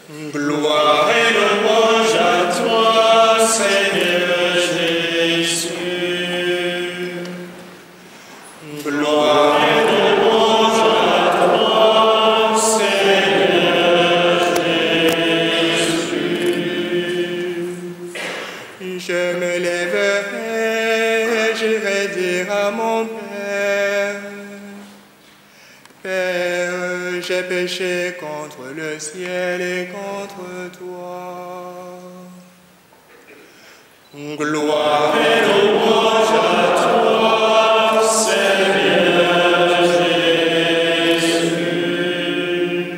Gloire et louange à toi, Seigneur Jésus. Gloire et louange à toi, Seigneur Jésus. Je me lèverai, j'irai dire à mon Père, Père, j'ai péché contre le ciel et contre toi. Gloire et louange à toi, Seigneur Jésus.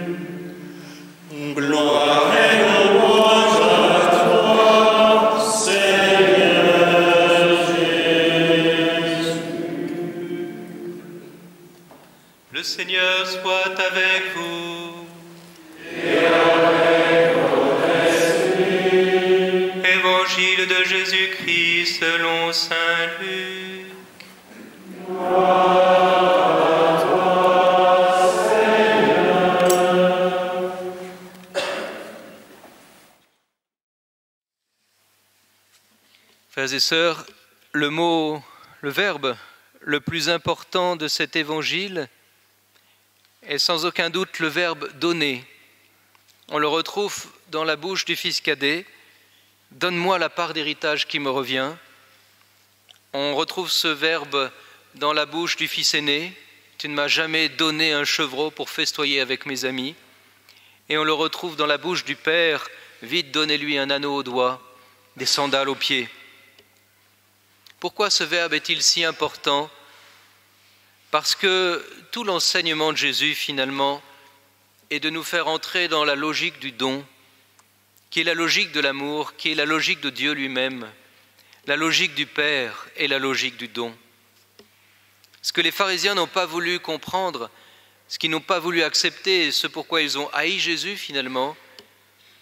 Gloire et louange à toi, Seigneur Jésus. Le Seigneur soit avec vous. Évangile de Jésus-Christ selon saint Luc. Gloire à toi, Seigneur. Frères et sœurs, le verbe le plus important de cet évangile est sans aucun doute le verbe « donner ». On le retrouve dans la bouche du fils cadet. « Donne-moi la part d'héritage qui me revient ». On retrouve ce verbe dans la bouche du fils aîné. « Tu ne m'as jamais donné un chevreau pour festoyer avec mes amis ». Et on le retrouve dans la bouche du père. « Vite, donnez-lui un anneau au doigt, des sandales aux pieds ». Pourquoi ce verbe est-il si important ? Parce que tout l'enseignement de Jésus, finalement, est de nous faire entrer dans la logique du don, qui est la logique de l'amour, qui est la logique de Dieu lui-même, la logique du Père et la logique du don. Ce que les pharisiens n'ont pas voulu comprendre, ce qu'ils n'ont pas voulu accepter, ce pourquoi ils ont haï Jésus finalement,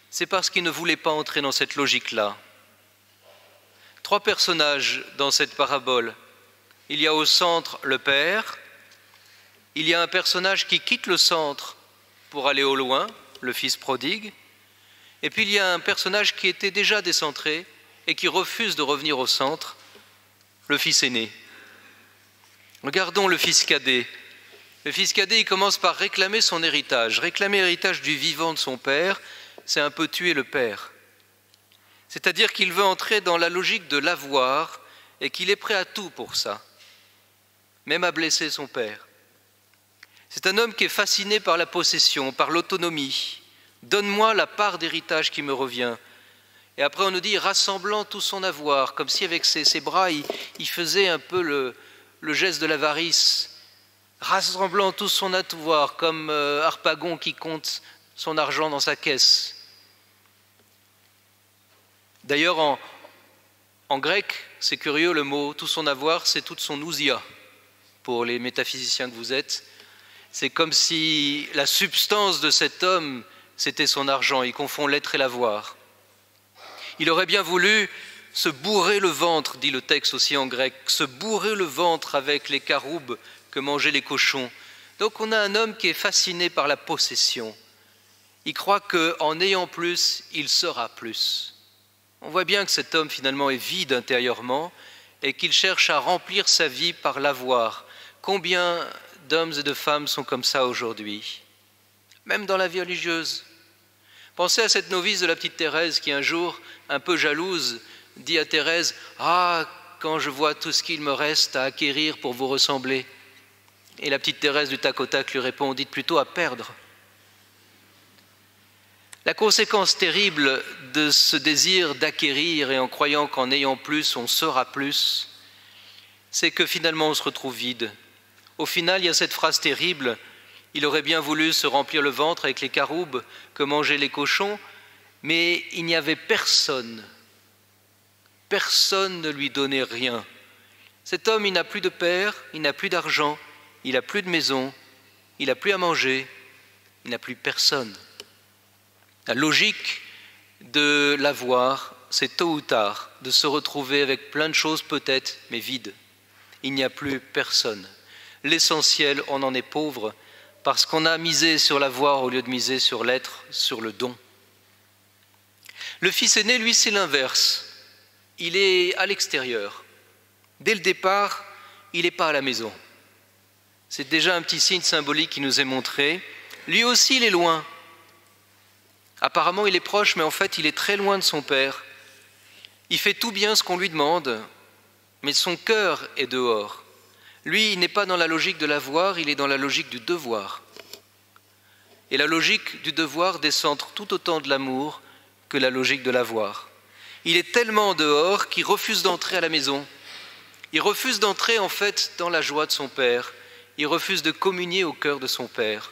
c'est parce qu'ils ne voulaient pas entrer dans cette logique-là. Trois personnages dans cette parabole. Il y a au centre le Père, il y a un personnage qui quitte le centre pour aller au loin, le fils prodigue, et puis il y a un personnage qui était déjà décentré et qui refuse de revenir au centre, le fils aîné. Regardons le fils cadet. Le fils cadet, il commence par réclamer son héritage. Réclamer l'héritage du vivant de son père, c'est un peu tuer le père. C'est-à-dire qu'il veut entrer dans la logique de l'avoir et qu'il est prêt à tout pour ça, même à blesser son père. C'est un homme qui est fasciné par la possession, par l'autonomie. Donne-moi la part d'héritage qui me revient. Et après on nous dit rassemblant tout son avoir, comme si avec ses bras il faisait un peu le geste de l'avarice, rassemblant tout son avoir, comme Harpagon qui compte son argent dans sa caisse. D'ailleurs en grec, c'est curieux le mot tout son avoir, c'est toute son ousia, pour les métaphysiciens que vous êtes. C'est comme si la substance de cet homme, c'était son argent. Il confond l'être et l'avoir. Il aurait bien voulu se bourrer le ventre, dit le texte aussi en grec, se bourrer le ventre avec les caroubes que mangeaient les cochons. Donc on a un homme qui est fasciné par la possession. Il croit qu'en ayant plus, il sera plus. On voit bien que cet homme finalement est vide intérieurement et qu'il cherche à remplir sa vie par l'avoir. Combien d'hommes et de femmes sont comme ça aujourd'hui, même dans la vie religieuse. Pensez à cette novice de la petite Thérèse qui un jour, un peu jalouse, dit à Thérèse « Ah, quand je vois tout ce qu'il me reste à acquérir pour vous ressembler ». Et la petite Thérèse du tac au tac lui répond « Dites plutôt à perdre ». La conséquence terrible de ce désir d'acquérir et en croyant qu'en ayant plus, on sera plus, c'est que finalement on se retrouve vide. Au final, il y a cette phrase terrible, il aurait bien voulu se remplir le ventre avec les caroubes que mangeaient les cochons, mais il n'y avait personne. Personne ne lui donnait rien. Cet homme, il n'a plus de père, il n'a plus d'argent, il n'a plus de maison, il n'a plus à manger, il n'a plus personne. La logique de l'avoir, c'est tôt ou tard de se retrouver avec plein de choses peut-être, mais vide. Il n'y a plus personne. L'essentiel, on en est pauvre parce qu'on a misé sur l'avoir au lieu de miser sur l'être, sur le don. Le fils aîné, lui, c'est l'inverse. Il est à l'extérieur. Dès le départ, il n'est pas à la maison. C'est déjà un petit signe symbolique qui nous est montré. Lui aussi, il est loin. Apparemment, il est proche, mais en fait, il est très loin de son père. Il fait tout bien ce qu'on lui demande, mais son cœur est dehors. Lui, il n'est pas dans la logique de l'avoir, il est dans la logique du devoir. Et la logique du devoir descend tout autant de l'amour que la logique de l'avoir. Il est tellement dehors qu'il refuse d'entrer à la maison. Il refuse d'entrer en fait dans la joie de son père. Il refuse de communier au cœur de son père.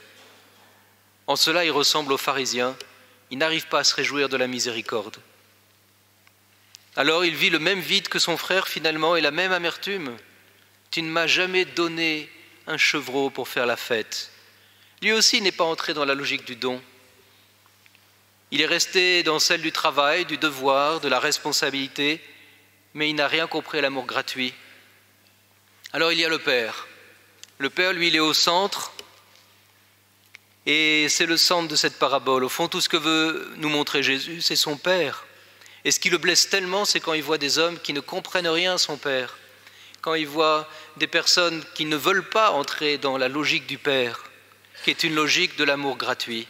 En cela, il ressemble aux pharisiens. Il n'arrive pas à se réjouir de la miséricorde. Alors il vit le même vide que son frère finalement et la même amertume. Tu ne m'as jamais donné un chevreau pour faire la fête. Lui aussi n'est pas entré dans la logique du don. Il est resté dans celle du travail, du devoir, de la responsabilité, mais il n'a rien compris à l'amour gratuit. Alors il y a le Père. Le Père, lui, il est au centre, et c'est le centre de cette parabole. Au fond, tout ce que veut nous montrer Jésus, c'est son Père. Et ce qui le blesse tellement, c'est quand il voit des hommes qui ne comprennent rien à son Père, quand il voit des personnes qui ne veulent pas entrer dans la logique du Père, qui est une logique de l'amour gratuit.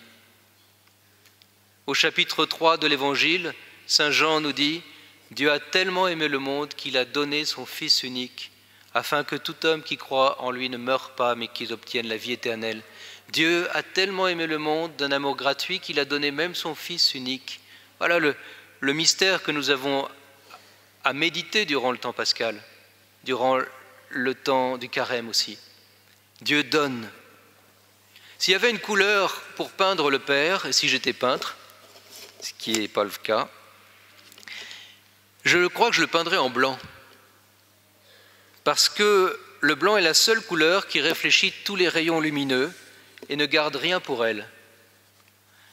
Au chapitre 3 de l'Évangile, Saint Jean nous dit « Dieu a tellement aimé le monde qu'il a donné son Fils unique, afin que tout homme qui croit en lui ne meure pas, mais qu'il obtienne la vie éternelle. Dieu a tellement aimé le monde d'un amour gratuit qu'il a donné même son Fils unique. » Voilà le mystère que nous avons à méditer durant le temps pascal, durant le temps du carême aussi. Dieu donne. S'il y avait une couleur pour peindre le Père, et si j'étais peintre, ce qui n'est pas le cas, je crois que je le peindrais en blanc. Parce que le blanc est la seule couleur qui réfléchit tous les rayons lumineux et ne garde rien pour elle.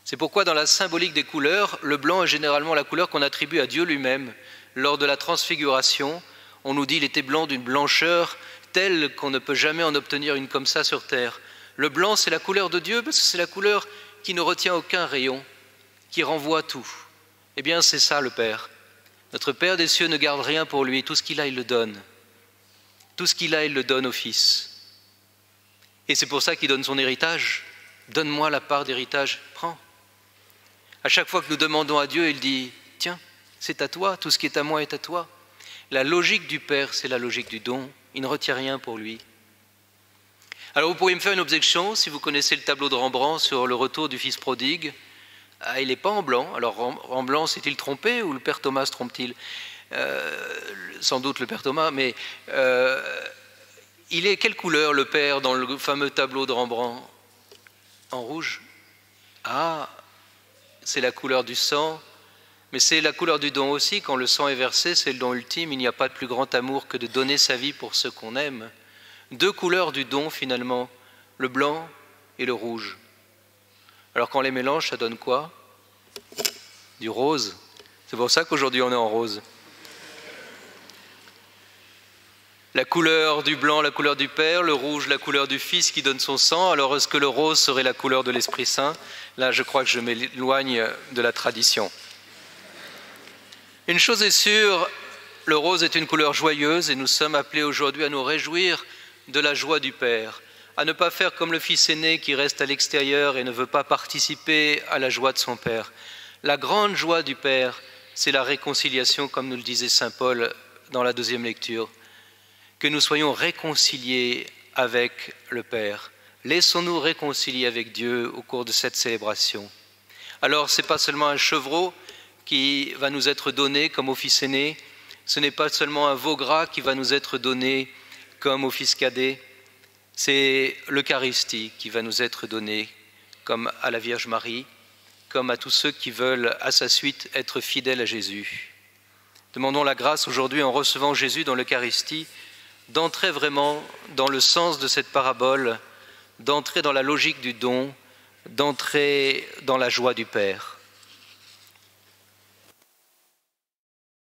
C'est pourquoi dans la symbolique des couleurs, le blanc est généralement la couleur qu'on attribue à Dieu lui-même. Lors de la transfiguration, on nous dit qu'il était blanc d'une blancheur telle qu'on ne peut jamais en obtenir une comme ça sur terre. Le blanc, c'est la couleur de Dieu parce que c'est la couleur qui ne retient aucun rayon, qui renvoie tout. Eh bien, c'est ça le Père. Notre Père des cieux ne garde rien pour lui. Tout ce qu'il a, il le donne. Tout ce qu'il a, il le donne au Fils. Et c'est pour ça qu'il donne son héritage. Donne-moi la part d'héritage, prends. À chaque fois que nous demandons à Dieu, il dit « Tiens, c'est à toi, tout ce qui est à moi est à toi. » La logique du Père, c'est la logique du don. Il ne retient rien pour lui. Alors vous pourriez me faire une objection, si vous connaissez le tableau de Rembrandt sur le retour du Fils prodigue. Ah, il n'est pas en blanc. Alors Rembrandt s'est-il trompé ou le Père Thomas se trompe-t-il? Sans doute le Père Thomas, mais il est quelle couleur le Père dans le fameux tableau de Rembrandt? En rouge. Ah, c'est la couleur du sang, mais c'est la couleur du don aussi. Quand le sang est versé, c'est le don ultime. Il n'y a pas de plus grand amour que de donner sa vie pour ceux qu'on aime. Deux couleurs du don finalement, le blanc et le rouge. Alors quand on les mélange, ça donne quoi? Du rose. C'est pour ça qu'aujourd'hui on est en rose. La couleur du blanc, la couleur du Père, le rouge, la couleur du Fils qui donne son sang. Alors est-ce que le rose serait la couleur de l'Esprit Saint? Là, je crois que je m'éloigne de la tradition. Une chose est sûre, le rose est une couleur joyeuse et nous sommes appelés aujourd'hui à nous réjouir de la joie du Père, à ne pas faire comme le fils aîné qui reste à l'extérieur et ne veut pas participer à la joie de son Père. La grande joie du Père, c'est la réconciliation, comme nous le disait saint Paul dans la deuxième lecture, que nous soyons réconciliés avec le Père. Laissons-nous réconcilier avec Dieu au cours de cette célébration. Alors, ce n'est pas seulement un chevreau qui va nous être donné comme au fils aîné, ce n'est pas seulement un veau gras qui va nous être donné comme au fils cadet, c'est l'Eucharistie qui va nous être donnée comme à la Vierge Marie, comme à tous ceux qui veulent à sa suite être fidèles à Jésus. Demandons la grâce aujourd'hui en recevant Jésus dans l'Eucharistie, d'entrer vraiment dans le sens de cette parabole, d'entrer dans la logique du don, d'entrer dans la joie du Père.